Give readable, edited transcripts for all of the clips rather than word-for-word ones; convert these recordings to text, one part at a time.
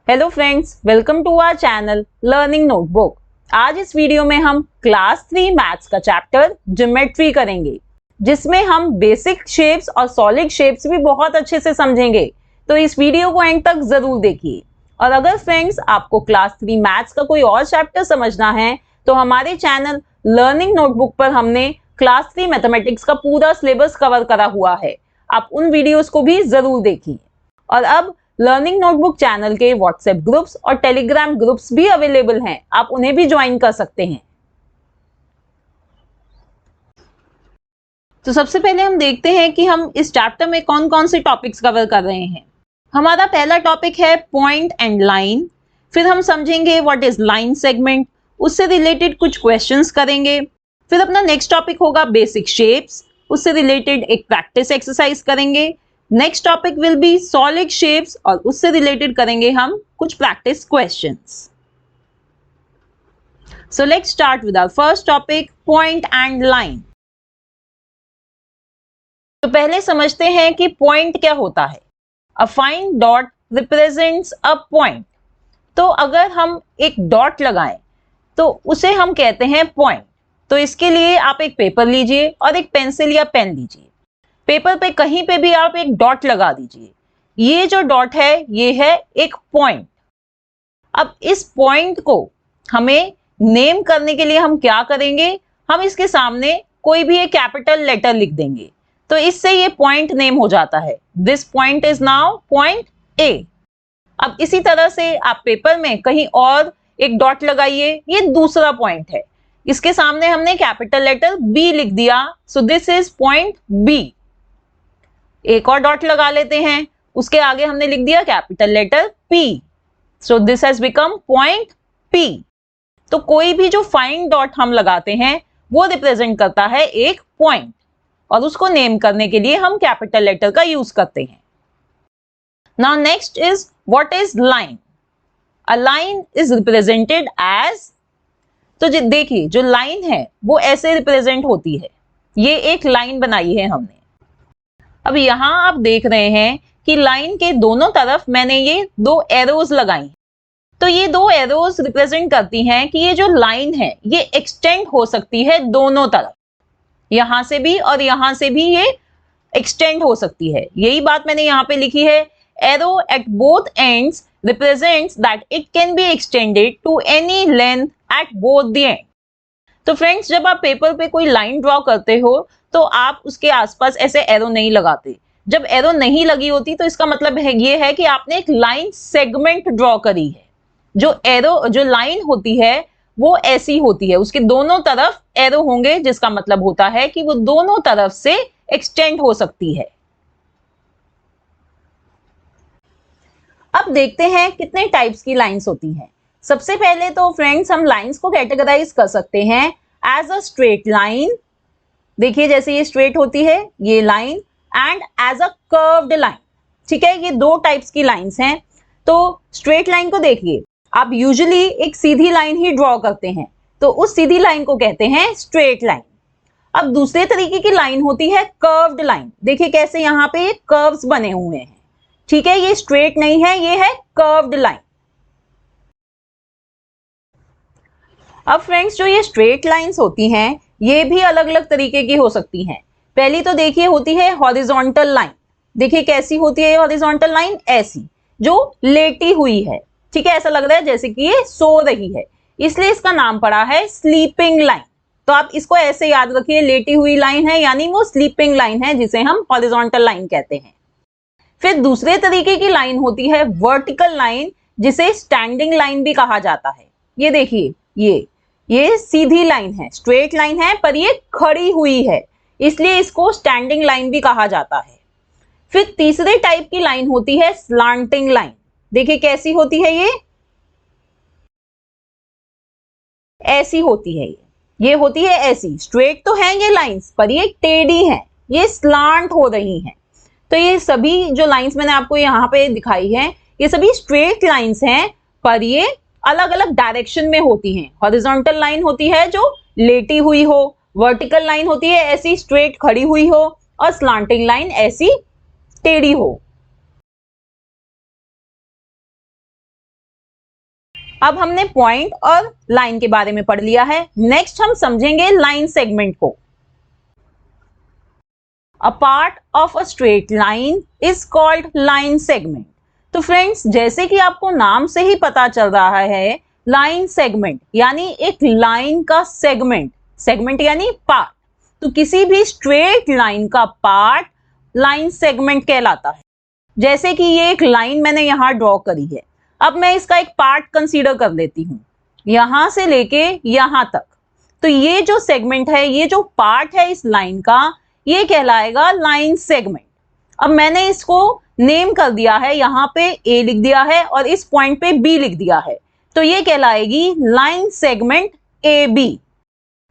Hello friends, welcome to our channel learning notebook. आज इस video में हम क्लास 3 मैथ्स का चैप्टर ज्योमेट्री करेंगे, जिसमें हम बेसिक शेप्स और सॉलिड शेप्स भी बहुत अच्छे से समझेंगे। तो इस वीडियो को एंड तक जरूर देखिए। और अगर फ्रेंड्स आपको क्लास 3 मैथ्स का कोई और चैप्टर समझना है तो हमारे चैनल लर्निंग नोटबुक पर हमने क्लास 3 मैथमेटिक्स का पूरा सिलेबस कवर करा हुआ है। आप उन वीडियोस को भी जरूर देखिए। और अब लर्निंग नोटबुक चैनल के व्हाट्सएप ग्रुप्स और टेलीग्राम ग्रुप्स भी अवेलेबल हैं, आप उन्हें भी ज्वाइन कर सकते हैं। तो सबसे पहले हम देखते हैं कि हम इस चैप्टर में कौन कौन से टॉपिक्स कवर कर रहे हैं। हमारा पहला टॉपिक है पॉइंट एंड लाइन। फिर हम समझेंगे व्हाट इज लाइन सेगमेंट, उससे रिलेटेड कुछ क्वेश्चंस करेंगे। फिर अपना नेक्स्ट टॉपिक होगा बेसिक शेप्स, उससे रिलेटेड एक प्रैक्टिस एक्सरसाइज करेंगे। Next topic will be solid shapes और उससे रिलेटेड करेंगे हम कुछ practice questions. So let's start with our first topic, point and line. तो पहले समझते हैं कि पॉइंट क्या होता है। A fine dot represents a point. तो अगर हम एक डॉट लगाएं तो उसे हम कहते हैं पॉइंट। तो इसके लिए आप एक पेपर लीजिए और एक पेंसिल या पेन लीजिए। पेपर पे कहीं पे भी आप एक डॉट लगा दीजिए। ये जो डॉट है ये है एक पॉइंट। अब इस पॉइंट को हमें नेम करने के लिए हम क्या करेंगे, हम इसके सामने कोई भी एक कैपिटल लेटर लिख देंगे, तो इससे ये पॉइंट नेम हो जाता है। This point is now point A. अब इसी तरह से आप पेपर में कहीं और एक डॉट लगाइए, ये दूसरा पॉइंट है। इसके सामने हमने कैपिटल लेटर बी लिख दिया, so this is point B. एक और डॉट लगा लेते हैं, उसके आगे हमने लिख दिया capital letter P, so this has become point P। तो कोई भी जो फाइन डॉट हम लगाते हैं वो रिप्रेजेंट करता है एक पॉइंट, और उसको नेम करने के लिए हम कैपिटल लेटर का यूज करते हैं। Now next is what is line. A line is represented as, तो देखिए जो लाइन है वो ऐसे रिप्रेजेंट होती है। ये एक लाइन बनाई है हमने। अब यहां आप देख रहे हैं कि लाइन के दोनों तरफ मैंने ये दो एरोज लगाई। तो ये दो एरोज रिप्रेजेंट करती हैं कि ये जो लाइन है ये एक्सटेंड हो सकती है दोनों तरफ, यहां से भी और यहां से भी ये एक्सटेंड हो सकती है। यही बात मैंने यहां पे लिखी है, arrow at both ends represents that it can be extended to any length at both the end. तो फ्रेंड्स, जब आप पेपर पे कोई लाइन ड्रॉ करते हो तो आप उसके आसपास ऐसे एरो नहीं लगाते। जब एरो नहीं लगी होती तो इसका मतलब है ये है कि आपने एक लाइन सेगमेंट ड्रॉ करी है। जो लाइन होती है वो ऐसी होती है, उसके दोनों तरफ एरो होंगे, जिसका मतलब होता है कि वो दोनों तरफ से एक्सटेंड हो सकती है। अब देखते हैं कितने टाइप्स की लाइंस होती हैं। सबसे पहले तो फ्रेंड्स हम लाइंस को कैटेगराइज कर सकते हैं एज अ स्ट्रेट लाइन। देखिए जैसे ये स्ट्रेट होती है ये line, and as a curved line. ठीक है, ये दो टाइप्स की लाइंस हैं। तो स्ट्रेट लाइन को देखिए, आप यूजुअली एक सीधी लाइन ही ड्रॉ करते हैं, तो उस सीधी लाइन को कहते हैं स्ट्रेट लाइन। अब दूसरे तरीके की लाइन होती है कर्व्ड लाइन। देखिए कैसे यहाँ पे कर्व्स बने हुए हैं। ठीक है, ये स्ट्रेट नहीं है, ये है कर्व्ड लाइन। अब फ्रेंड्स, जो ये स्ट्रेट लाइंस होती हैं ये भी अलग अलग तरीके की हो सकती हैं। पहली तो देखिए होती है हॉरिजॉन्टल लाइन। देखिए कैसी होती है हॉरिजॉन्टल लाइन, ऐसी जो लेटी हुई है। ठीक है, ऐसा लग रहा है जैसे कि ये सो रही है, इसलिए इसका नाम पड़ा है स्लीपिंग लाइन। तो आप इसको ऐसे याद रखिए, लेटी हुई लाइन है यानी वो स्लीपिंग लाइन है, जिसे हम हॉरिजॉन्टल लाइन कहते हैं। फिर दूसरे तरीके की लाइन होती है वर्टिकल लाइन, जिसे स्टैंडिंग लाइन भी कहा जाता है। ये देखिए ये सीधी लाइन है, स्ट्रेट लाइन है, पर ये खड़ी हुई है, इसलिए इसको स्टैंडिंग लाइन भी कहा जाता है। फिर तीसरे टाइप की लाइन होती है स्लांटिंग लाइन। देखिए कैसी होती है, ये ऐसी होती है। ये होती है ऐसी, स्ट्रेट तो है ये लाइंस, पर ये टेढ़ी है, ये स्लांट हो रही हैं। तो ये सभी जो लाइंस मैंने आपको यहाँ पे दिखाई है ये सभी स्ट्रेट लाइंस हैं, पर ये अलग अलग डायरेक्शन में होती हैं। हॉरिजॉन्टल लाइन होती है जो लेटी हुई हो, वर्टिकल लाइन होती है ऐसी स्ट्रेट खड़ी हुई हो, और स्लांटिंग लाइन ऐसी टेढ़ी हो। अब हमने पॉइंट और लाइन के बारे में पढ़ लिया है। नेक्स्ट हम समझेंगे लाइन सेगमेंट को। A part of a straight line is called line segment. तो फ्रेंड्स, जैसे कि आपको नाम से ही पता चल रहा है, लाइन सेगमेंट यानी एक लाइन का सेगमेंट, सेगमेंट यानी पार्ट। तो किसी भी स्ट्रेट लाइन का पार्ट लाइन सेगमेंट कहलाता है। जैसे कि ये एक लाइन मैंने यहां ड्रॉ करी है, अब मैं इसका एक पार्ट कंसीडर कर लेती हूं, यहां से लेके यहां तक। तो ये जो सेगमेंट है, ये जो पार्ट है इस लाइन का, ये कहलाएगा लाइन सेगमेंट। अब मैंने इसको नेम कर दिया है, यहाँ पे ए लिख दिया है और इस पॉइंट पे बी लिख दिया है, तो ये कहलाएगी लाइन सेगमेंट ए बी।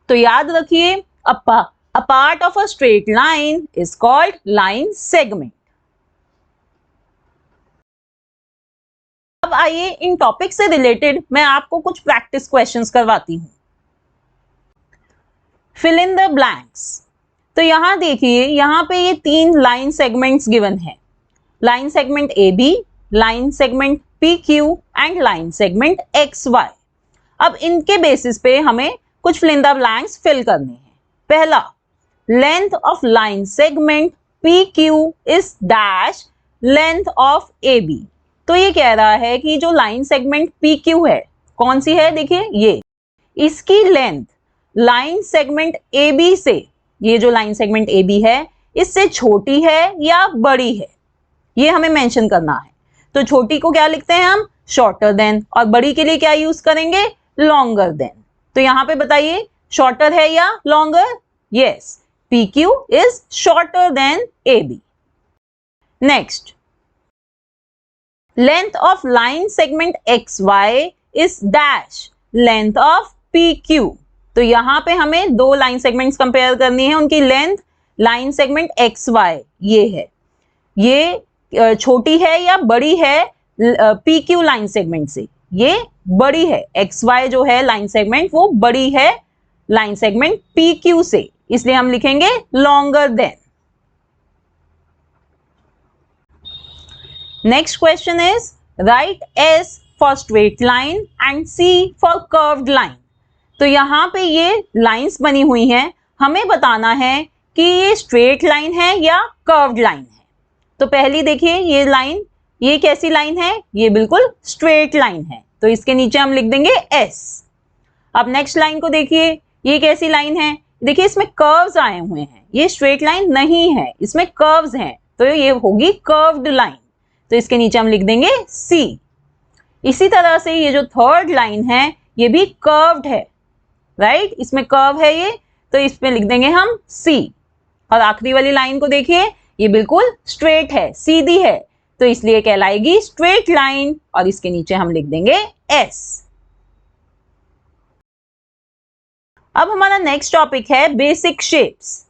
तो याद रखिए, a part of a straight line is called line segment. अब आइए इन टॉपिक से रिलेटेड मैं आपको कुछ प्रैक्टिस क्वेश्चंस करवाती हूं। Fill in the blanks. तो यहां देखिए, यहां पे ये 3 लाइन सेगमेंट्स गिवन है, line segment A B, line segment P Q and line segment X Y. अब इनके बेसिस पे हमें कुछ fill in the blanks fill करने हैं। पहला, length of line segment P Q is dash length of A B. तो ये कह रहा है कि जो लाइन सेगमेंट पी क्यू है, कौन सी है, देखिए ये, इसकी length line segment A B से, ये जो लाइन सेगमेंट ए बी है, इससे छोटी है या बड़ी है, ये हमें मेंशन करना है। तो छोटी को क्या लिखते हैं हम, शॉर्टर देन, और बड़ी के लिए क्या यूज करेंगे, लॉन्गर देन। तो यहां पे बताइए शॉर्टर है या longer, yes, P Q is shorter than A B. Next, length of line segment X Y is dash length of P Q. तो यहां पे हमें 2 लाइन सेगमेंट्स कंपेयर करनी है, उनकी length line segment X Y ये है, ये छोटी है या बड़ी है पी क्यू लाइन सेगमेंट से, ये बड़ी है, एक्स वाई जो है लाइन सेगमेंट वो बड़ी है लाइन सेगमेंट पी क्यू से, इसलिए हम लिखेंगे longer than. Next question is write S for straight line and C for curved line. तो यहां पे ये लाइंस बनी हुई हैं, हमें बताना है कि ये स्ट्रेट लाइन है या कर्व्ड लाइन है। तो पहली देखिए ये लाइन, ये कैसी लाइन है, ये बिल्कुल स्ट्रेट लाइन है, तो इसके नीचे हम लिख देंगे एस। अब नेक्स्ट लाइन को देखिए, ये कैसी लाइन है, देखिए इसमें कर्व्स आए हुए हैं, ये स्ट्रेट लाइन नहीं है, इसमें कर्व्स हैं, तो ये होगी कर्व्ड लाइन, तो इसके नीचे हम लिख देंगे सी। इसी तरह से ये जो थर्ड लाइन है, ये भी कर्व्ड है, राइट, इसमें कर्व है ये, तो इसमें लिख देंगे हम सी। और आखिरी वाली लाइन को देखिए, ये बिल्कुल स्ट्रेट है, सीधी है, तो इसलिए कहलाएगी स्ट्रेट लाइन, और इसके नीचे हम लिख देंगे एस। अब हमारा नेक्स्ट टॉपिक है बेसिक शेप्स।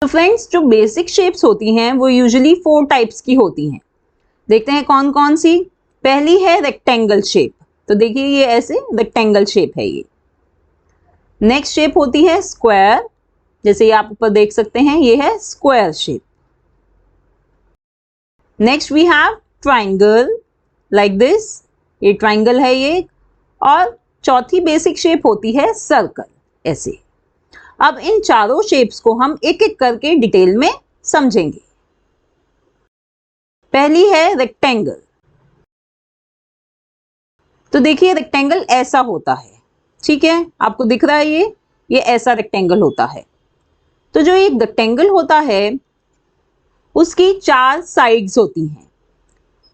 तो फ्रेंड्स, जो बेसिक शेप्स होती हैं वो यूजुअली 4 टाइप्स की होती हैं। देखते हैं कौन कौन सी। पहली है रेक्टेंगल शेप, तो देखिए ये ऐसे रेक्टेंगल शेप है ये। नेक्स्ट शेप होती है स्क्वायर, जैसे ये आप ऊपर देख सकते हैं, ये है square shape. Next we have triangle, like this, ये ट्राइंगल है ये। और चौथी बेसिक शेप होती है सर्कल, ऐसे। अब इन चारों शेप्स को हम एक एक करके डिटेल में समझेंगे। पहली है रेक्टेंगल। तो देखिए रेक्टेंगल ऐसा होता है, ठीक है, आपको दिख रहा है ये ऐसा रेक्टेंगल होता है। तो जो एक रेक्टेंगल होता है उसकी 4 साइड्स होती हैं।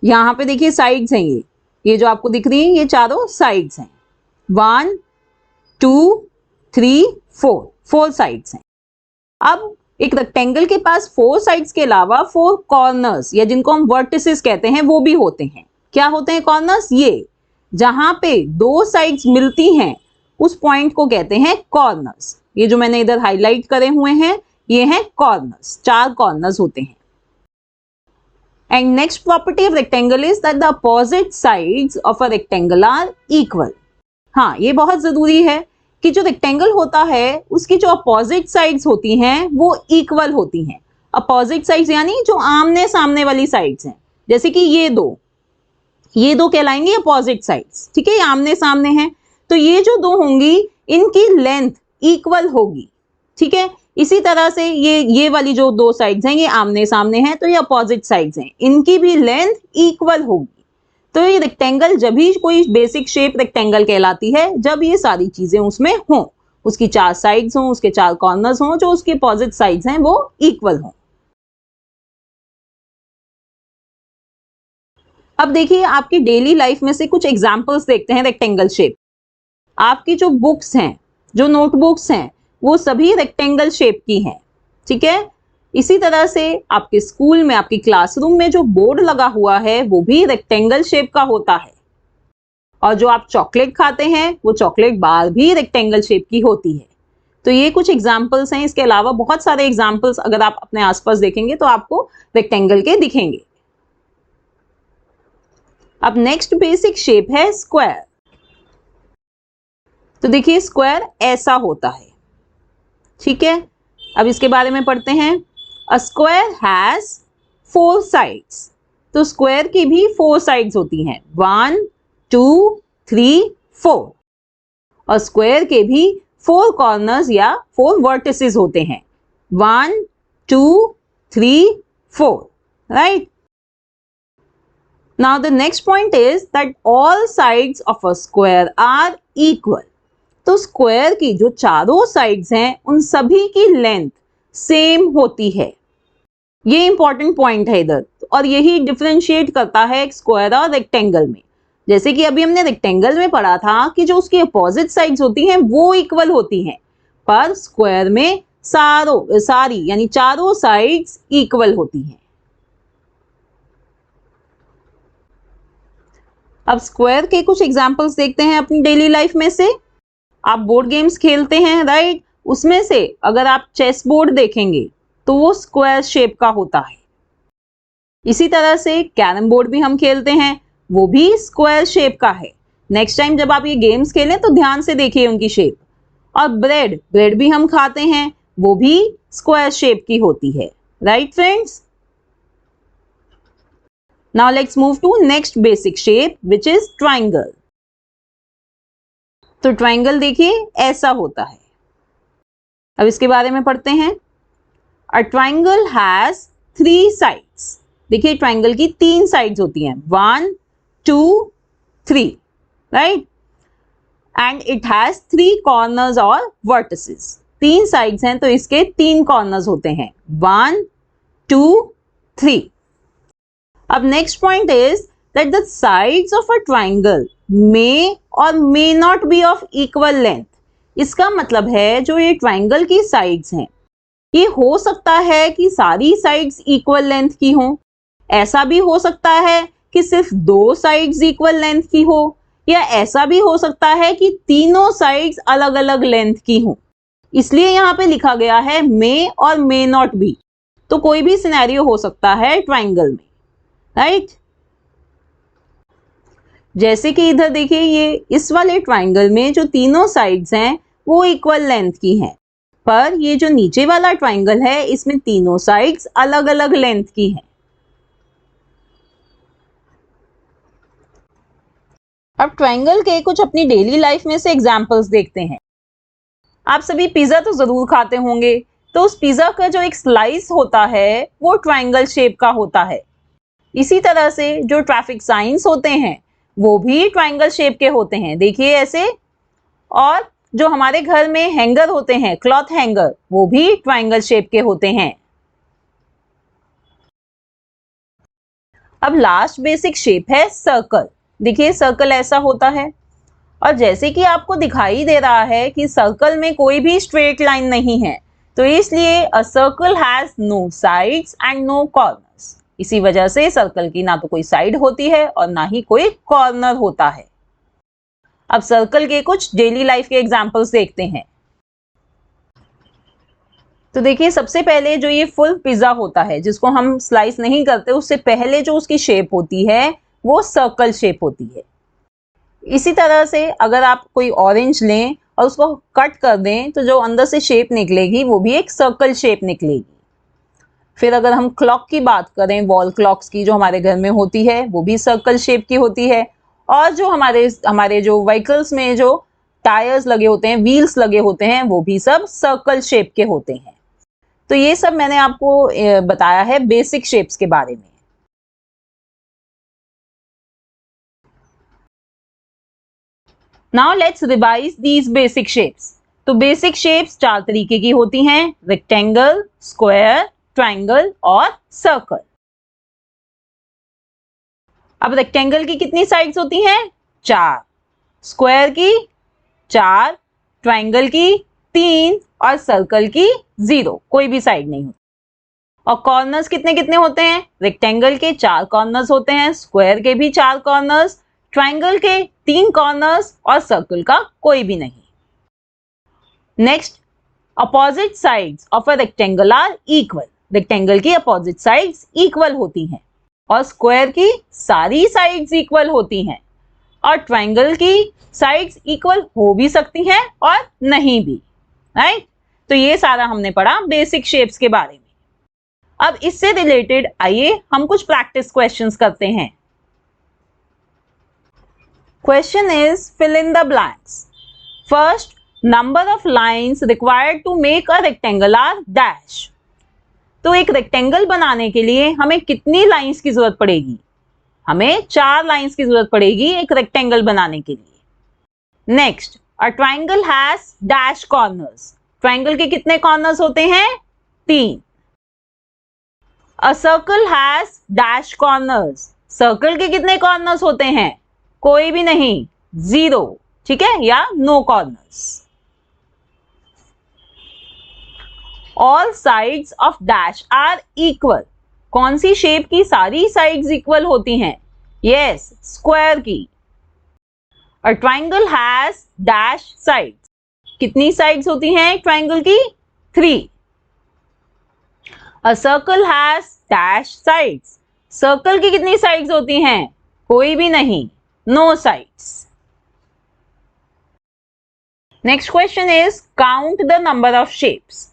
यहां पे देखिए साइड्स हैं, ये जो आपको दिख रही है, ये चारों साइड्स हैं, 1 2 3 4 साइड्स हैं। अब एक रेक्टेंगल के पास 4 साइड्स के अलावा 4 कॉर्नर्स, या जिनको हम वर्टिसेस कहते हैं, वो भी होते हैं। क्या होते हैं कॉर्नर्स, ये जहां पे 2 साइड्स मिलती हैं उस पॉइंट को कहते हैं कॉर्नर्स। ये जो मैंने इधर हाईलाइट करे हुए हैं, ये हैं कॉर्नर्स, 4 कॉर्नर्स होते हैं। And next property of rectangle is that the opposite sides of a rectangle are equal. हाँ, ये बहुत जरूरी है कि जो रेक्टेंगल होता है उसकी जो अपोजिट साइड्स होती हैं वो इक्वल होती हैं। अपोजिट साइड्स यानी जो आमने सामने वाली साइड्स हैं, जैसे कि ये दो, ये दो कहलाएंगे अपोजिट साइड्स, ठीक है, ये आमने सामने हैं। तो ये जो दो होंगी इनकी लेंथ इक्वल होगी, ठीक है। इसी तरह से ये वाली जो दो साइड्स हैं ये आमने सामने हैं, तो ये अपोजिट साइड्स हैं, इनकी भी लेंथ इक्वल होगी। तो ये रेक्टेंगल, जब भी कोई बेसिक शेप रेक्टेंगल कहलाती है जब ये सारी चीजें उसमें हों, उसकी 4 साइड्स हों, उसके 4 कॉर्नर्स हों, जो उसके अपोजिट साइड्स हैं वो इक्वल हों। अब देखिए आपकी डेली लाइफ में से कुछ एग्जांपल्स देखते हैं रेक्टेंगल शेप। आपकी जो बुक्स हैं, जो नोटबुक्स हैं, वो सभी रेक्टेंगल शेप की हैं, ठीक है। इसी तरह से आपके स्कूल में, आपकी क्लासरूम में जो बोर्ड लगा हुआ है वो भी रेक्टेंगल शेप का होता है। और जो आप चॉकलेट खाते हैं वो चॉकलेट बार भी रेक्टेंगल शेप की होती है। तो ये कुछ एग्जाम्पल्स हैं, इसके अलावा बहुत सारे एग्जाम्पल्स अगर आप अपने आसपास देखेंगे तो आपको रेक्टेंगल के दिखेंगे। अब नेक्स्ट बेसिक शेप है स्क्वायर। तो देखिए स्क्वायर ऐसा होता है, ठीक है। अब इसके बारे में पढ़ते हैं। A square has 4 sides. तो स्क्वायर की भी 4 साइड्स होती हैं, 1 2 3 4। और स्क्वायर के भी 4 कॉर्नर्स या 4 वर्टिसेस होते हैं, 1 2 3 4, right. Now the next point is that all sides of a square are equal. तो स्क्वायर की जो चारों साइड्स हैं उन सभी की लेंथ सेम होती है। ये इंपॉर्टेंट पॉइंट है इधर, और यही डिफरेंशिएट करता है स्क्वायर और रेक्टेंगल में। जैसे कि अभी हमने रेक्टेंगल में पढ़ा था कि जो उसकी अपोजिट साइड्स होती हैं वो इक्वल होती हैं, पर स्क्वायर में सारी यानी चारों साइड्स इक्वल होती हैं। अब स्क्वायर के कुछ एग्जाम्पल्स देखते हैं अपनी डेली लाइफ में से। आप बोर्ड गेम्स खेलते हैं, राइट। उसमें से अगर आप चेस बोर्ड देखेंगे तो वो स्क्वायर शेप का होता है। इसी तरह से कैरम बोर्ड भी हम खेलते हैं, वो भी स्क्वायर शेप का है। नेक्स्ट टाइम जब आप ये गेम्स खेलें तो ध्यान से देखिए उनकी शेप। और ब्रेड भी हम खाते हैं, वो भी स्क्वायर शेप की होती है, right friends. Now let's move to next basic shape which is triangle. तो ट्राइंगल देखिए ऐसा होता है। अब इसके बारे में पढ़ते हैं। A triangle has 3 sides. देखिए ट्राइंगल की 3 साइड्स होती हैं, 1 2 3, right. And it has 3 corners और वर्टिसेस। 3 साइड्स हैं तो इसके 3 कॉर्नर्स होते हैं, 1 2 3। अब next point is that the sides of a triangle may और may not be of equal length. इसका मतलब है जो ये ट्राइंगल की साइड्स हैं ये हो सकता है कि सारी साइड्स इक्वल लेंथ की हों, ऐसा भी हो सकता है कि सिर्फ 2 साइड्स इक्वल लेंथ की हो, या ऐसा भी हो सकता है कि तीनों साइड्स अलग अलग लेंथ की हों। इसलिए यहाँ पे लिखा गया है मे और मे नॉट बी। तो कोई भी सिनेरियो हो सकता है ट्राइंगल में, राइट। जैसे कि इधर देखिए ये इस वाले ट्राइंगल में जो तीनों साइड्स हैं वो इक्वल लेंथ की हैं, पर ये जो नीचे वाला ट्राइंगल है इसमें तीनों साइड्स अलग अलग लेंथ की हैं। अब ट्राइंगल के कुछ अपनी डेली लाइफ में से एग्जांपल्स देखते हैं। आप सभी पिज्जा तो जरूर खाते होंगे, तो उस पिज्जा का जो एक स्लाइस होता है वो ट्राइंगल शेप का होता है। इसी तरह से जो ट्रैफिक साइंस होते हैं वो भी ट्राइंगल शेप के होते हैं, देखिए ऐसे। और जो हमारे घर में हैंगर होते हैं, क्लॉथ हैंगर, वो भी ट्राइंगल शेप के होते हैं। अब लास्ट बेसिक शेप है सर्कल। देखिए सर्कल ऐसा होता है, और जैसे कि आपको दिखाई दे रहा है कि सर्कल में कोई भी स्ट्रेट लाइन नहीं है, तो इसलिए a circle has no sides and no corners. इसी वजह से सर्कल की ना तो कोई साइड होती है और ना ही कोई कॉर्नर होता है। अब सर्कल के कुछ डेली लाइफ के एग्जांपल्स देखते हैं। तो देखिए सबसे पहले जो ये फुल पिज्जा होता है जिसको हम स्लाइस नहीं करते, उससे पहले जो उसकी शेप होती है वो सर्कल शेप होती है। इसी तरह से अगर आप कोई ऑरेंज लें और उसको कट कर दें तो जो अंदर से शेप निकलेगी वो भी एक सर्कल शेप निकलेगी। फिर अगर हम क्लॉक की बात करें, वॉल क्लॉक्स की जो हमारे घर में होती है वो भी सर्कल शेप की होती है। और जो हमारे जो व्हीकल्स में जो टायर्स लगे होते हैं, व्हील्स लगे होते हैं, वो भी सब सर्कल शेप के होते हैं। तो ये सब मैंने आपको बताया है बेसिक शेप्स के बारे में। Now let's revise these basic shapes. तो बेसिक शेप्स 4 तरीके की होती हैं, रेक्टेंगल, स्क्वायर, ट्राइंगल और सर्कल। अब रेक्टेंगल की कितनी साइड्स होती हैं? 4, स्क्वायर की 4, ट्राइंगल की 3 और सर्कल की 0, कोई भी साइड नहीं होती। और कॉर्नर्स कितने कितने होते हैं? रेक्टेंगल के 4 कॉर्नर्स होते हैं, स्क्वायर के भी 4 कॉर्नर्स, ट्राइंगल के 3 कॉर्नर्स और सर्कल का कोई भी नहीं। Next, opposite sides of a rectangle are equal. Rectangle की अपोजिट साइड्स इक्वल होती हैं और स्क्वायर की सारी साइड्स इक्वल होती हैं और ट्राइंगल की साइड्स इक्वल हो भी सकती हैं और नहीं भी, राइट? तो ये सारा हमने पढ़ा बेसिक शेप्स के बारे में। अब इससे रिलेटेड आइए हम कुछ प्रैक्टिस क्वेश्चंस करते हैं। Question is fill in the blanks. First, number of lines required to make a rectangle are dash. तो एक रेक्टेंगल बनाने के लिए हमें कितनी लाइंस की जरूरत पड़ेगी? हमें 4 लाइंस की जरूरत पड़ेगी एक रेक्टेंगल बनाने के लिए। Next, a triangle has dash corners. Triangle के कितने कॉर्नर्स होते हैं? 3। A circle has dash corners. Circle के कितने कॉर्नर्स होते हैं? कोई भी नहीं, 0, ठीक है, या no corners. All sides of dash are equal. कौन सी शेप की सारी साइड्स इक्वल होती हैं? यस, स्क्वायर की। A triangle has dash sides. कितनी साइड्स होती हैं ट्राइंगल की? 3। A circle has dash sides. Circle की कितनी साइड्स होती हैं? कोई भी नहीं, no sides. Next question is count the number of shapes.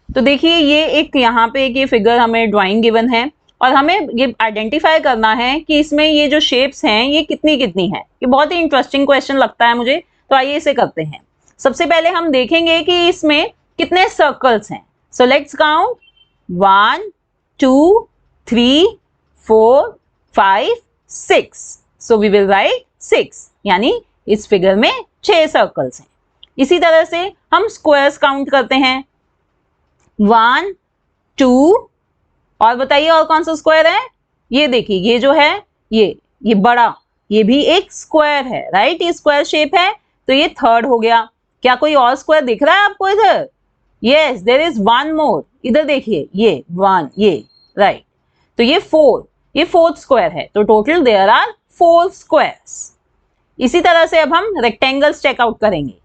तो देखिए ये एक यहाँ पे एक ये फिगर हमें ड्राइंग गिवन है और हमें ये आइडेंटिफाई करना है कि इसमें ये जो शेप्स हैं ये कितनी कितनी है। ये बहुत ही इंटरेस्टिंग क्वेश्चन लगता है मुझे, तो आइए इसे करते हैं। सबसे पहले हम देखेंगे कि इसमें कितने सर्कल्स हैं। So let's count 1 2 3 4 5 6। So we will write 6, यानी इस फिगर में 6 सर्कल्स हैं। इसी तरह से हम स्क्वायर्स काउंट करते हैं, 1 2, और बताइए और कौन सा स्क्वायर है? ये देखिए, ये जो है ये बड़ा, ये भी एक स्क्वायर है, राइट? ये स्क्वायर शेप है, तो ये 3rd हो गया। क्या कोई और स्क्वायर दिख रहा है आपको इधर? यस, देयर इज 1 मोर। इधर देखिए, ये 1, ये राइट। तो ये 4, ये 4th स्क्वायर है, तो टोटल देयर आर 4 स्क्वायर्स। इसी तरह से अब हम रेक्टेंगल्स चेकआउट करेंगे।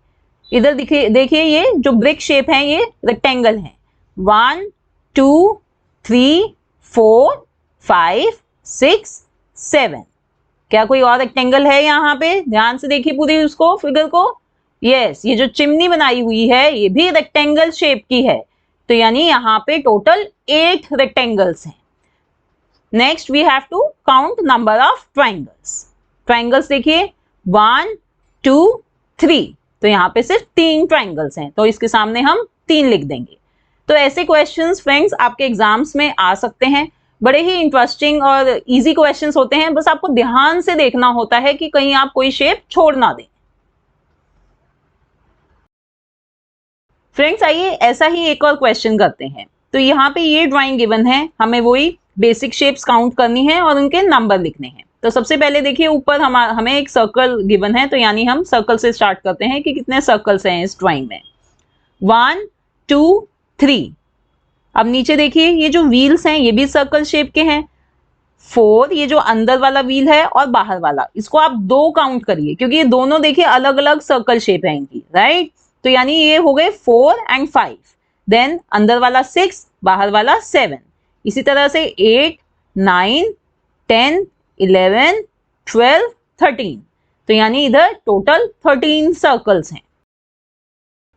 इधर देखिए ये जो ब्रिक शेप है ये रेक्टेंगल है। 1 2 3 4 5 6 7। क्या कोई और रेक्टेंगल है यहाँ पे? ध्यान से देखिए पूरी उसको, फिगर को। यस, ये जो चिमनी बनाई हुई है ये भी रेक्टेंगल शेप की है, तो यानी यहाँ पे टोटल 8 रेक्टेंगल्स हैं। Next we have to count number of triangles. Triangles देखिए 1 2 3, तो यहाँ पे सिर्फ 3 ट्राइंगल्स हैं, तो इसके सामने हम 3 लिख देंगे। तो ऐसे क्वेश्चंस फ्रेंड्स आपके एग्जाम्स में आ सकते हैं। बड़े ही इंटरेस्टिंग और इजी क्वेश्चंस होते हैं, बस आपको ध्यान से देखना होता है कि कहीं आप कोई शेप छोड़ ना दें। फ्रेंड्स आइए ऐसा ही एक और क्वेश्चन करते हैं। तो यहाँ पे ये ड्राइंग गिवन है, हमें वही बेसिक शेप्स काउंट करनी है और उनके नंबर लिखने हैं। तो सबसे पहले देखिए ऊपर हमें एक सर्कल गिवन है, तो यानी हम सर्कल से स्टार्ट करते हैं कि कितने सर्कल्स हैं इस ड्राइंग में। 1 2 3। अब नीचे देखिए ये जो व्हील्स हैं ये भी सर्कल शेप के हैं। 4, ये जो अंदर वाला व्हील है और बाहर वाला, इसको आप 2 काउंट करिए क्योंकि ये दोनों देखिए अलग अलग सर्कल शेप है इनकी, राइट? तो यानी ये हो गए 4 and 5। देन अंदर वाला 6, बाहर वाला 7। इसी तरह से 8 9 10 11 12 13, तो यानी इधर टोटल 13 सर्कल्स हैं।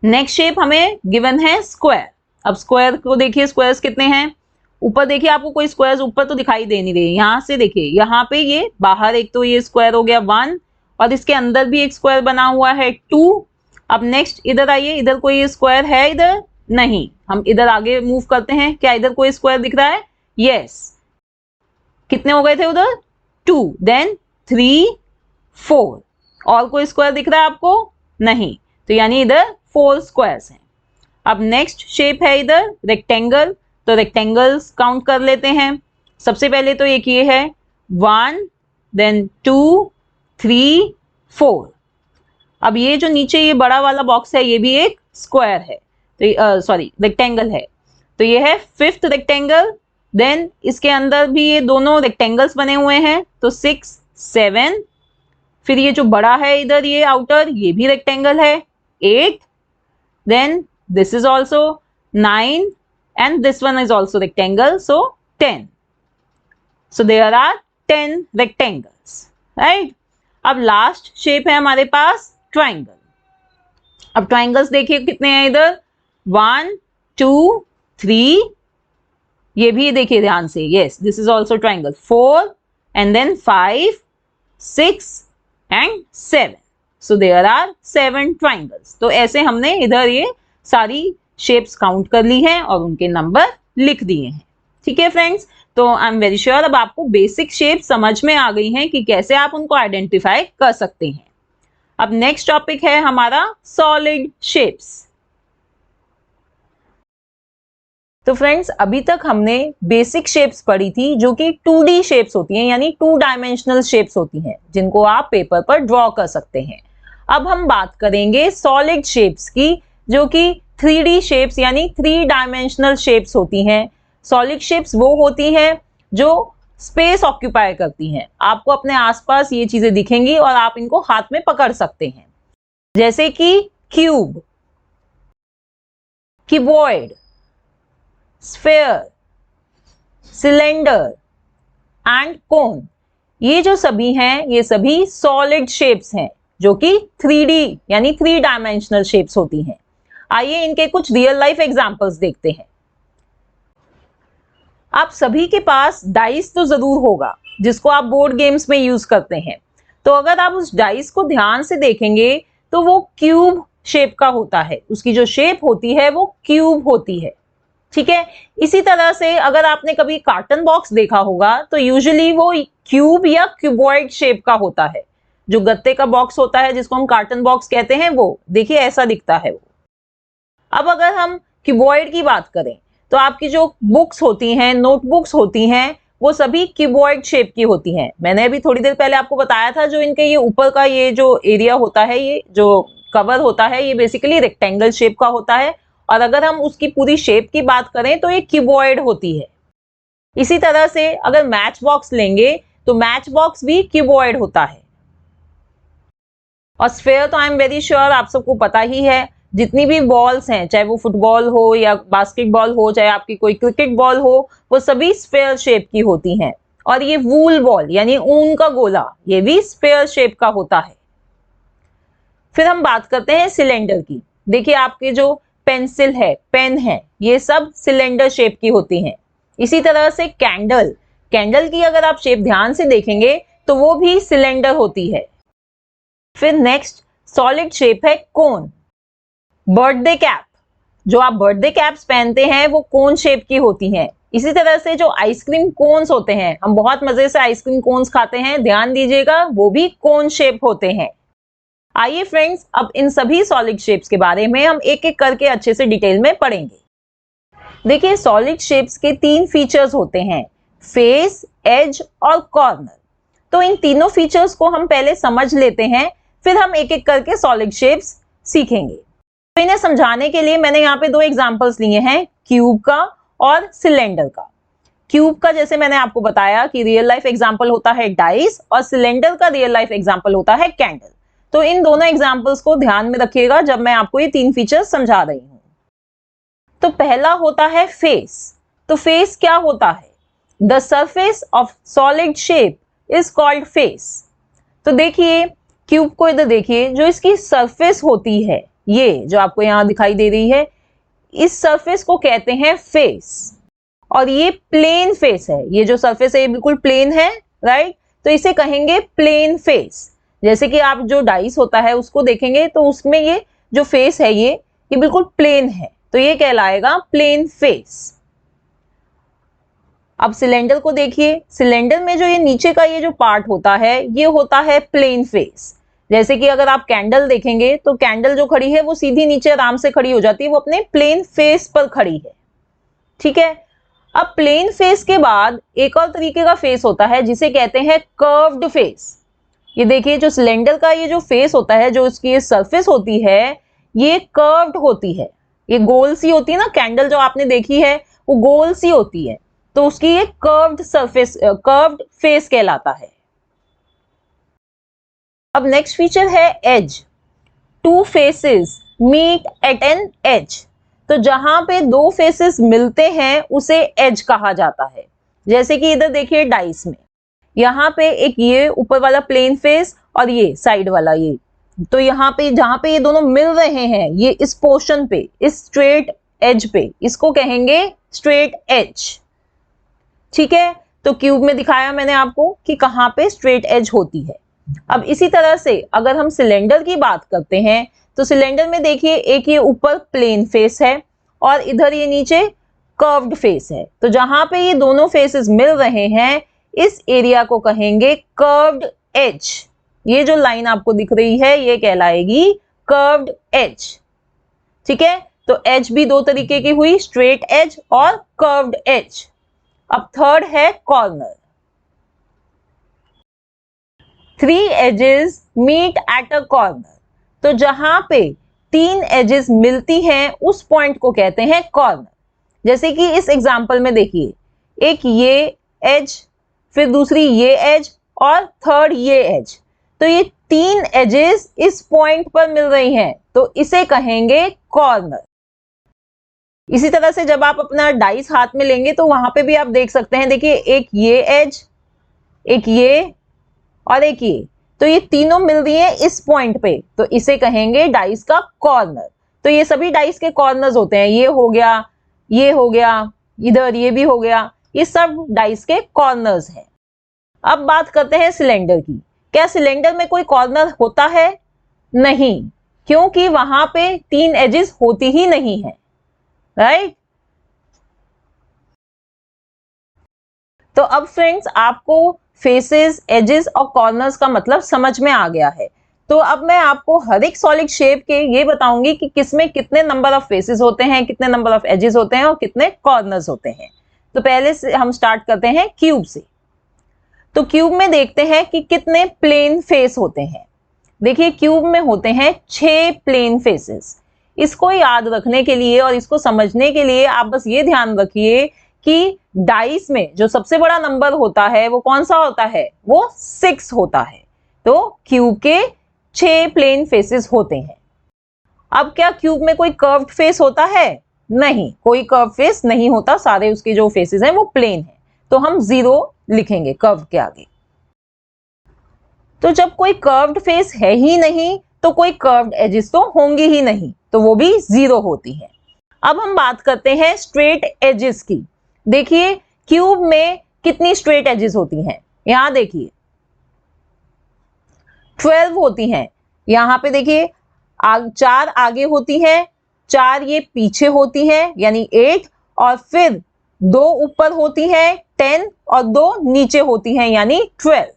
नेक्स्ट शेप हमें गिवन है स्क्वायर। अब स्क्वायर को देखिए, स्क्वायर्स कितने हैं? ऊपर देखिए आपको कोई स्क्वायर्स ऊपर तो दिखाई दे नहीं रहे, यहाँ से देखिए यहाँ पे ये बाहर एक तो ये स्क्वायर हो गया 1 और इसके अंदर भी एक स्क्वायर बना हुआ है 2। अब नेक्स्ट इधर आइए, इधर कोई स्क्वायर है इधर नहीं, हम इधर आगे मूव करते हैं, क्या इधर कोई स्क्वायर दिख रहा है? यस। कितने हो गए थे उधर? 2, देन 3 4। और कोई स्क्वायर दिख रहा है आपको? नहीं, तो यानी इधर 4 स्क्वायर्स हैं। अब नेक्स्ट शेप है इधर रेक्टेंगल, तो रेक्टेंगल्स काउंट कर लेते हैं। सबसे पहले तो एक ये है 1, देन 2 3 4। अब ये जो नीचे ये बड़ा वाला बॉक्स है ये भी एक स्क्वायर है, तो सॉरी रेक्टेंगल है, तो ये है 5th रेक्टेंगल। देन इसके अंदर भी ये दोनों रेक्टेंगल्स बने हुए हैं, तो 6 7। फिर ये जो बड़ा है इधर ये आउटर ये भी रेक्टेंगल है 8। Then this is also 9 and this one is also rectangle, so 10. So there are 10 rectangles, right? अब लास्ट शेप है हमारे पास ट्राइंगल। अब ट्राइंगल्स देखिए कितने हैं इधर 1 2 3, ये भी देखिए ध्यान से, yes this is also triangle 4 and then 5 6 and 7. So there are 7 triangles. तो ऐसे हमने इधर ये सारी शेप्स काउंट कर ली हैं और उनके नंबर लिख दिए हैं। ठीक है फ्रेंड्स, तो आई एम वेरी श्योर अब आपको बेसिक शेप समझ में आ गई हैं कि कैसे आप उनको आइडेंटिफाई कर सकते हैं। अब नेक्स्ट टॉपिक है हमारा सॉलिड शेप्स। तो फ्रेंड्स अभी तक हमने बेसिक शेप्स पढ़ी थी जो कि 2D शेप्स होती हैं, यानी 2 डायमेंशनल शेप्स होती हैं जिनको आप पेपर पर ड्रॉ कर सकते हैं। अब हम बात करेंगे सॉलिड शेप्स की जो कि 3D शेप्स यानी 3 डायमेंशनल शेप्स होती हैं। सॉलिड शेप्स वो होती हैं जो स्पेस ऑक्यूपाई करती हैं, आपको अपने आसपास ये चीजें दिखेंगी और आप इनको हाथ में पकड़ सकते हैं, जैसे कि cube, cuboid, sphere, cylinder and कोन। ये जो सभी हैं ये सभी सॉलिड शेप्स हैं जो कि 3D यानी 3 डायमेंशनल शेप्स होती हैं। आइए इनके कुछ रियल लाइफ एग्जांपल्स देखते हैं। आप सभी के पास डाइस तो जरूर होगा जिसको आप बोर्ड गेम्स में यूज करते हैं, तो अगर आप उस डाइस को ध्यान से देखेंगे तो वो क्यूब शेप का होता है, उसकी जो शेप होती है वो क्यूब होती है। ठीक है, इसी तरह से अगर आपने कभी कार्टन बॉक्स देखा होगा तो यूजुअली वो क्यूब या क्यूबॉइड शेप का होता है। जो गत्ते का बॉक्स होता है जिसको हम कार्टन बॉक्स कहते हैं वो देखिए ऐसा दिखता है वो। अब अगर हम क्यूबॉइड की बात करें तो आपकी जो बुक्स होती हैं, नोटबुक्स होती हैं, वो सभी क्यूबॉइड शेप की होती हैं। मैंने अभी थोड़ी देर पहले आपको बताया था जो इनके ये ऊपर का ये जो एरिया होता है, ये जो कवर होता है, ये बेसिकली रेक्टेंगल शेप का होता है और अगर हम उसकी पूरी शेप की बात करें तो ये क्यूबॉइड होती है। इसी तरह से अगर मैच बॉक्स लेंगे तो मैच बॉक्स भी क्यूबॉइड होता है। और स्फेयर तो आई एम वेरी श्योर आप सबको पता ही है, जितनी भी बॉल्स हैं चाहे वो फुटबॉल हो या बास्केटबॉल हो, चाहे आपकी कोई क्रिकेट बॉल हो, वो सभी स्फेयर शेप की होती हैं। और ये वूल बॉल यानी ऊन का गोला ये भी स्फेयर शेप का होता है। फिर हम बात करते हैं सिलेंडर की। देखिए आपके जो पेंसिल है, पेन है, ये सब सिलेंडर शेप की होती हैं। इसी तरह से कैंडल, कैंडल की अगर आप शेप ध्यान से देखेंगे तो वो भी सिलेंडर होती है। फिर नेक्स्ट सॉलिड शेप है कोन। बर्थडे कैप, जो आप बर्थडे कैप्स पहनते हैं वो कोन शेप की होती हैं। इसी तरह से जो आइसक्रीम कोन्स होते हैं, हम बहुत मजे से आइसक्रीम कोन्स खाते हैं, ध्यान दीजिएगा वो भी कोन शेप होते हैं। आइए फ्रेंड्स अब इन सभी सॉलिड शेप्स के बारे में हम एक एक करके अच्छे से डिटेल में पढ़ेंगे। देखिए सॉलिड शेप्स के 3 फीचर्स होते हैं, फेस, एज और कॉर्नर। तो इन तीनों फीचर्स को हम पहले समझ लेते हैं, फिर हम एक एक करके सॉलिड शेप्स सीखेंगे। तो इन्हें समझाने के लिए मैंने यहाँ पे 2 एग्जांपल्स लिए हैं, क्यूब का और सिलेंडर का। क्यूब का जैसे मैंने आपको बताया कि रियल लाइफ एग्जांपल होता है डाइस और सिलेंडर का रियल लाइफ एग्जांपल होता है कैंडल। तो इन दोनों एग्जांपल्स को ध्यान में रखिएगा जब मैं आपको ये 3 फीचर्स समझा रही हूँ। तो पहला होता है फेस। तो फेस क्या होता है? The surface of solid shape is called face. तो देखिए क्यूब को इधर देखिए, जो इसकी सरफेस होती है ये जो आपको यहाँ दिखाई दे रही है, इस सरफेस को कहते हैं फेस। और ये प्लेन फेस है, ये जो सरफेस है ये बिल्कुल प्लेन है, राइट। तो इसे कहेंगे प्लेन फेस। जैसे कि आप जो डाइस होता है उसको देखेंगे तो उसमें ये जो फेस है ये बिल्कुल प्लेन है, तो ये कहलाएगा प्लेन फेस। अब सिलेंडर को देखिए, सिलेंडर में जो ये नीचे का ये जो पार्ट होता है ये होता है प्लेन फेस। जैसे कि अगर आप कैंडल देखेंगे तो कैंडल जो खड़ी है वो सीधी नीचे आराम से खड़ी हो जाती है, वो अपने प्लेन फेस पर खड़ी है, ठीक है। अब प्लेन फेस के बाद एक और तरीके का फेस होता है जिसे कहते हैं कर्व्ड फेस। ये देखिए जो सिलेंडर का ये जो फेस होता है, जो उसकी ये सरफेस होती है ये कर्व्ड होती है, ये गोल सी होती है ना, कैंडल जो आपने देखी है वो गोल सी होती है, तो उसकी ये कर्व्ड सरफेस, कर्व्ड फेस कहलाता है। अब नेक्स्ट फीचर है edge. Two faces meet at an edge. तो जहां पे दो फेसेस मिलते हैं उसे एज कहा जाता है। जैसे कि इधर देखिए डाइस में, यहाँ पे एक ये ऊपर वाला प्लेन फेस और ये साइड वाला ये, तो यहाँ पे जहां पे ये दोनों मिल रहे हैं, ये इस पोर्शन पे, इस स्ट्रेट एज पे, इसको कहेंगे स्ट्रेट एज, ठीक है। तो क्यूब में दिखाया मैंने आपको कि कहाँ पे स्ट्रेट एज होती है। अब इसी तरह से अगर हम सिलेंडर की बात करते हैं तो सिलेंडर में देखिए एक ये ऊपर प्लेन फेस है और इधर ये नीचे कर्व्ड फेस है, तो जहां पे ये दोनों फेसेस मिल रहे हैं इस एरिया को कहेंगे कर्व्ड एज। ये जो लाइन आपको दिख रही है ये कहलाएगी कर्व्ड एज, ठीक है। तो एज भी दो तरीके की हुई, स्ट्रेट एज और कर्व्ड एज। अब थर्ड है corner. Three edges meet at a corner. तो जहां पे तीन एजेस मिलती हैं उस पॉइंट को कहते हैं कॉर्नर। जैसे कि इस एग्जांपल में देखिए, एक ये एज, फिर दूसरी ये एज और थर्ड ये एज, तो ये तीन एजेस इस पॉइंट पर मिल रही हैं, तो इसे कहेंगे कॉर्नर। इसी तरह से जब आप अपना डाइस हाथ में लेंगे तो वहां पे भी आप देख सकते हैं, देखिए एक ये एज, एक ये और एक ये, तो ये तीनों मिल रही हैं इस पॉइंट पे, तो इसे कहेंगे डाइस का कॉर्नर। तो ये सभी डाइस के कॉर्नर्स होते हैं, ये हो गया, ये हो गया, इधर ये भी हो गया, ये सब डाइस के कॉर्नर्स हैं। अब बात करते हैं सिलेंडर की। क्या सिलेंडर में कोई कॉर्नर होता है? नहीं, क्योंकि वहां पे तीन एजेस होती ही नहीं है, राइट। तो अब फ्रेंड्स आपको फेसेस, एजेस और कॉर्नर्स का मतलब समझ में आ गया है। तो अब मैं आपको हर एक सॉलिड शेप के ये बताऊंगी कि किसमें कितने नंबर ऑफ फेसेस होते हैं, कितने नंबर ऑफ एजेस होते हैं और कितने कॉर्नर्स होते हैं। तो पहले से हम स्टार्ट करते हैं क्यूब से। तो क्यूब में देखते हैं कि कितने प्लेन फेस होते हैं। देखिए क्यूब में होते हैं 6 प्लेन फेसेस। इसको याद रखने के लिए और इसको समझने के लिए आप बस ये ध्यान रखिए कि डाइस में जो सबसे बड़ा नंबर होता है वो कौन सा होता है? वो 6 होता है। तो क्यूब के 6 प्लेन फेसेस होते हैं। अब क्या क्यूब में कोई कर्व्ड फेस होता है? नहीं, कोई कर्व फेस नहीं होता, सारे उसके जो फेसेस हैं वो प्लेन हैं, तो हम 0 लिखेंगे कर्व के आगे। तो जब कोई कर्व्ड फेस है ही नहीं तो कोई कर्व्ड एजेस तो होंगी ही नहीं, तो वो भी 0 होती है। अब हम बात करते हैं स्ट्रेट एजेस की। देखिए क्यूब में कितनी स्ट्रेट एजेस होती हैं? यहां देखिए 12 होती हैं। यहां पे देखिए 4 आगे होती हैं, 4 ये पीछे होती हैं यानी 8, और फिर 2 ऊपर होती हैं 10 और 2 नीचे होती हैं यानी 12।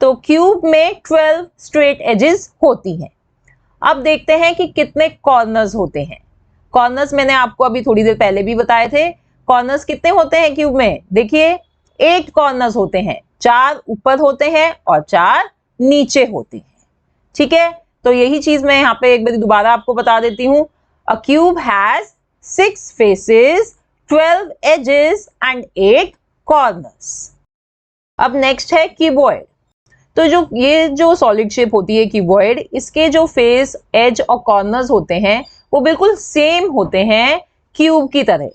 तो क्यूब में 12 स्ट्रेट एजेस होती हैं। अब देखते हैं कि कितने कॉर्नर्स होते हैं। कॉर्नर्स मैंने आपको अभी थोड़ी देर पहले भी बताए थे। कॉर्नर्स कितने होते हैं क्यूब में? देखिए 8 कॉर्नर्स होते हैं, 4 ऊपर होते हैं और 4 नीचे होते हैं, ठीक है। तो यही चीज मैं यहाँ पे एक बार दोबारा आपको बता देती हूँ। A cube has 6 faces, 12 edges and 8 corners. अब नेक्स्ट है क्यूबॉइड। तो ये जो सॉलिड शेप होती है क्यूबॉइड, इसके जो फेस, एज और कॉर्नर्स होते हैं वो बिल्कुल सेम होते हैं क्यूब की तरह।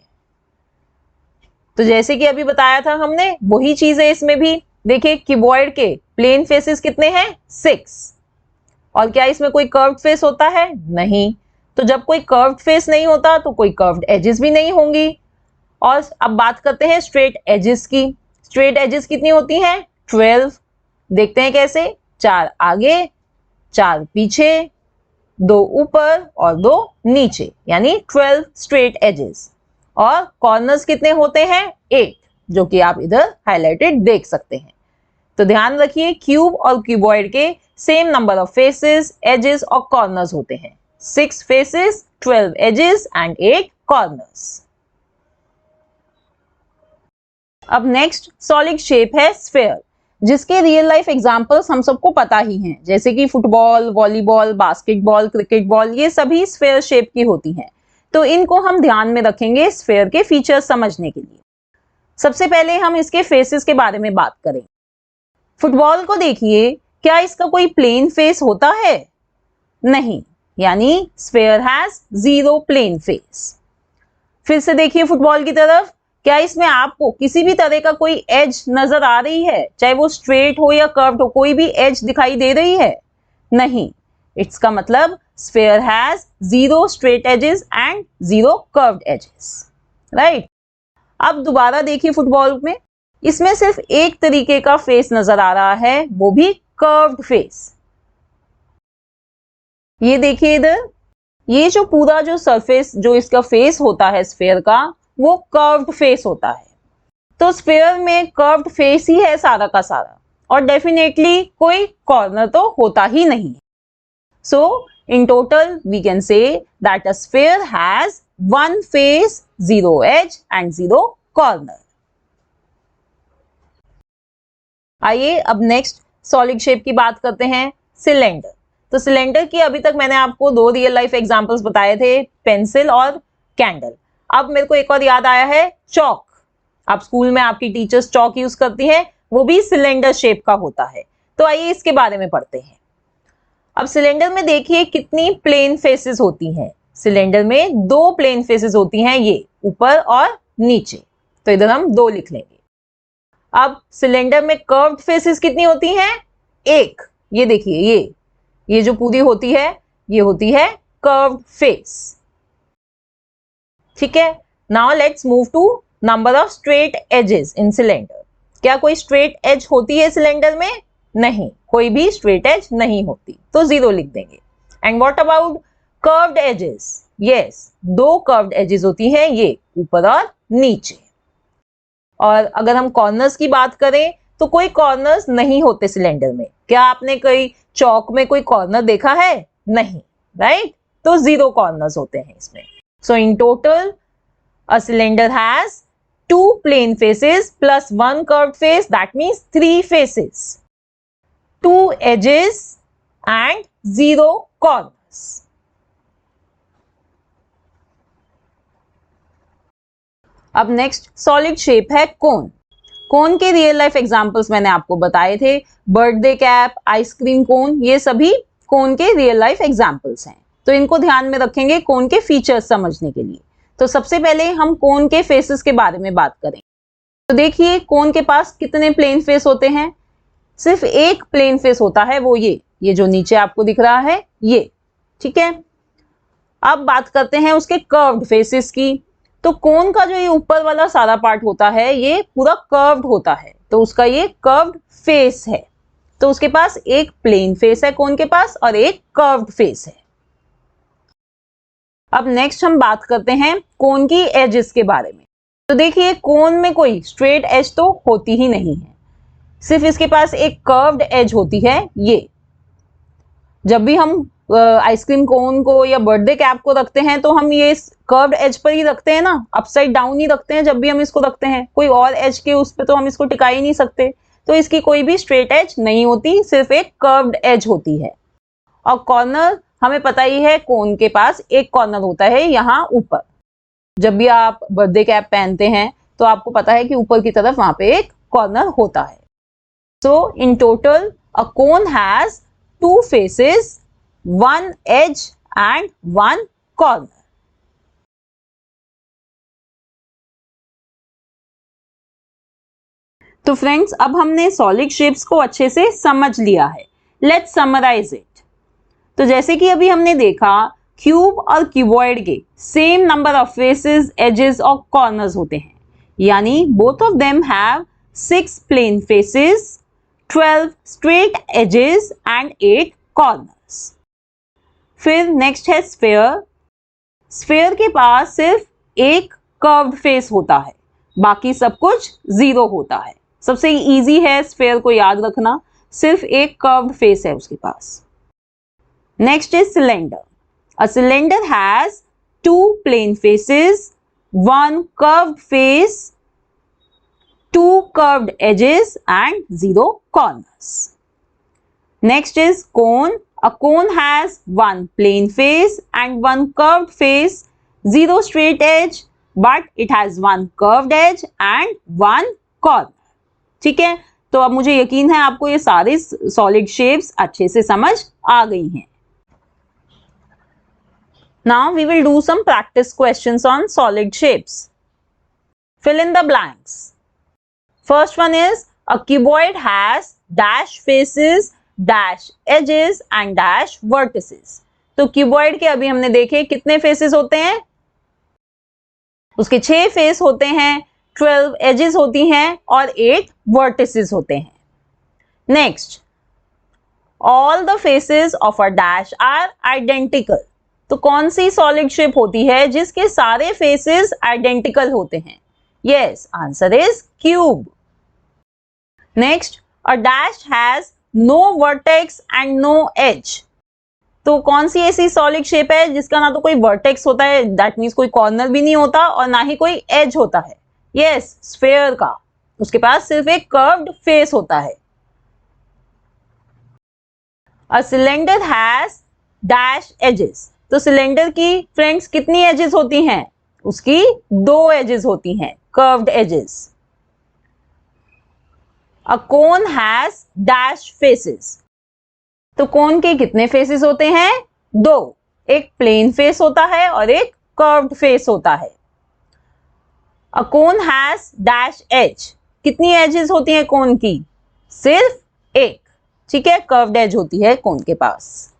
तो जैसे कि अभी बताया था हमने, वही चीज है इसमें भी। देखिए क्यूबॉइड के प्लेन फेसेस कितने हैं? 6। और क्या इसमें कोई कर्व्ड फेस होता है? नहीं। तो जब कोई कर्व्ड फेस नहीं होता तो कोई कर्व्ड एजेस भी नहीं होंगी। और अब बात करते हैं स्ट्रेट एजेस की। स्ट्रेट एजेस कितनी होती हैं? 12। देखते हैं कैसे। 4 आगे, 4 पीछे, 2 ऊपर और 2 नीचे, यानी 12 स्ट्रेट एजेस। और कॉर्नर्स कितने होते हैं? 8, जो कि आप इधर हाईलाइटेड देख सकते हैं। तो ध्यान रखिए, क्यूब और क्यूबॉइड के same number of faces, edges और कॉर्नर्स होते हैं। 6 फेसेस, 12 एजेस एंड 8 कॉर्नर्स। अब नेक्स्ट सॉलिड शेप है स्फेयर, जिसके रियल लाइफ एग्जांपल्स हम सबको पता ही हैं, जैसे कि football, volleyball, basketball, cricket ball, ये सभी स्फेयर शेप की होती हैं। तो इनको हम ध्यान में रखेंगे स्फेयर के फीचर्स समझने के लिए। सबसे पहले हम इसके फेसेस के बारे में बात करें। फुटबॉल को देखिए, क्या इसका कोई प्लेन फेस होता है? नहीं, यानी स्फेयर हैज 0 प्लेन फेस। फिर से देखिए फुटबॉल की तरफ, क्या इसमें आपको किसी भी तरह का कोई एज नजर आ रही है? चाहे वो स्ट्रेट हो या कर्व्ड हो, कोई भी एज दिखाई दे रही है? नहीं। इसका मतलब sphere has 0 straight edges and 0 curved edges, right. अब दोबारा देखिए फुटबॉल में, इसमें सिर्फ एक तरीके का फेस नजर आ रहा है, वो भी कर्व्ड फेस। ये देखिए इधर, ये जो पूरा जो सरफेस, जो इसका फेस होता है स्फेयर का, वो कर्व्ड फेस होता है। तो स्फेयर में कर्व्ड फेस ही है सारा का सारा, और डेफिनेटली कोई कॉर्नर तो होता ही नहीं। So in total we can say that a sphere has 1 face, 0 edge and 0 corner. आइए अब नेक्स्ट सॉलिड शेप की बात करते हैं, सिलेंडर। तो सिलेंडर की अभी तक मैंने आपको 2 रियल लाइफ एग्जांपल्स बताए थे, पेंसिल और कैंडल। अब मेरे को एक और याद आया है, चौक। आप स्कूल में आपकी टीचर्स चौक यूज करती हैं, वो भी सिलेंडर शेप का होता है। तो आइए इसके बारे में पढ़ते हैं। अब सिलेंडर में देखिए कितनी प्लेन फेसेस होती हैं। सिलेंडर में 2 प्लेन फेसेस होती हैं, ये ऊपर और नीचे। तो इधर हम 2 लिख लेंगे। अब सिलेंडर में कर्व्ड फेसेस कितनी होती हैं? 1। ये देखिए, ये जो पूरी होती है, ये होती है कर्व्ड फेस। ठीक है। Now let's move to number of straight edges in cylinder. क्या कोई स्ट्रेट एज होती है सिलेंडर में? नहीं, कोई भी स्ट्रेट एज नहीं होती, तो 0 लिख देंगे। And what about curved edges? Yes, 2 curved edges होती हैं, ये ऊपर और नीचे। और अगर हम कॉर्नर्स की बात करें, तो कोई कॉर्नर्स नहीं होते सिलेंडर में। क्या आपने कोई चौक में कोई कॉर्नर देखा है? नहीं, राइट। तो 0 कॉर्नर्स होते हैं इसमें। So in total a cylinder has 2 plane faces plus 1 curved face, that means 3 faces, 2 edges and 0 corners. अब नेक्स्ट सॉलिड शेप है कोन। कोन के रियल लाइफ एग्जांपल्स मैंने आपको बताए थे, बर्थडे कैप, आइसक्रीम कोन, ये सभी कोन के रियल लाइफ एग्जांपल्स हैं। तो इनको ध्यान में रखेंगे कोन के फीचर्स समझने के लिए। तो सबसे पहले हम कोन के फेसेस के बारे में बात करें। तो देखिए कोन के पास कितने प्लेन फेस होते हैं? सिर्फ एक प्लेन फेस होता है, वो ये जो नीचे आपको दिख रहा है, ये। ठीक है। अब बात करते हैं उसके कर्व्ड फेसेस की। तो कोन का जो ये ऊपर वाला सारा पार्ट होता है, ये पूरा कर्व्ड होता है, तो उसका ये कर्व्ड फेस है। तो उसके पास एक प्लेन फेस है कोन के पास, और एक कर्व्ड फेस है। अब नेक्स्ट हम बात करते हैं कोन की एजेस के बारे में। तो देखिए कोन में कोई स्ट्रेट एज तो होती ही नहीं है, सिर्फ इसके पास एक कर्व्ड एज होती है, ये। जब भी हम आइसक्रीम कोन को या बर्थडे कैप को रखते हैं, तो हम ये कर्व्ड एज पर ही रखते हैं ना, अपसाइड डाउन ही रखते हैं। जब भी हम इसको रखते हैं, कोई और एज के उस पर तो हम इसको टिका ही नहीं सकते। तो इसकी कोई भी स्ट्रेट एज नहीं होती, सिर्फ एक कर्व्ड एज होती है। और कॉर्नर हमें पता ही है, कोन के पास एक कॉर्नर होता है यहाँ ऊपर। जब भी आप बर्थडे कैप पहनते हैं, तो आपको पता है कि ऊपर की तरफ वहां पे एक कॉर्नर होता है। So in total a cone has 2 faces, 1 edge and 1 corner. तो फ्रेंड्स, अब हमने सॉलिड शेप्स को अच्छे से समझ लिया है। Let's summarise it. तो जैसे कि अभी हमने देखा, क्यूब और क्यूबॉइड के same number of faces, edges और कॉर्नर्स होते हैं। यानी both of them have 6 plane faces, 12 straight edges and 8 corners. फिर नेक्स्ट है स्फेयर। स्फेयर के पास सिर्फ एक कर्व्ड फेस होता है, बाकी सब कुछ जीरो होता है। सबसे इजी है स्फेयर को याद रखना, सिर्फ एक कर्व्ड फेस है उसके पास। Next is cylinder. A cylinder has 2 plane faces, 1 curved face, 2 curved edges and 0 corners. Next is cone. A cone has 1 plain face and 1 curved face, 0 straight edge, but it has 1 curved edge and 1 corner. ठीक है, तो अब मुझे यकीन है आपको ये सारे सॉलिड शेप्स अच्छे से समझ आ गई हैं। Now we will do some practice questions on solid shapes. Fill in the blanks. First one is a cuboid has dash faces, dash edges and dash vertices. तो cuboid के अभी हमने देखे कितने faces होते हैं, उसके 6 फेस होते हैं, 12 edges होती हैं और 8 vertices होते हैं. Next, all the faces of a dash are identical. तो कौन सी solid shape होती है जिसके सारे faces identical होते हैं? Yes, answer is cube. Next, a dash has no vertex and no edge. तो कौन सी ऐसी सॉलिड शेप है जिसका ना तो कोई वर्टेक्स होता है, दैट मीन्स कोई कॉर्नर भी नहीं होता, और ना ही कोई एज होता है? यस, स्फेयर का, उसके पास सिर्फ एक कर्व्ड फेस होता है. A cylinder has dash edges. तो सिलेंडर की फ्रेंड्स कितनी एजेस होती हैं? उसकी 2 एजेस होती हैं, curved edges. A cone has dash faces. तो कोन के कितने फेसेस होते हैं? 2. एक प्लेन फेस होता है और एक कर्व्ड फेस होता है. अ कोन हैज डैश एज. कितनी एजेस होती हैं कोन की? सिर्फ एक. ठीक है, कर्व्ड एज होती है कोन के पास.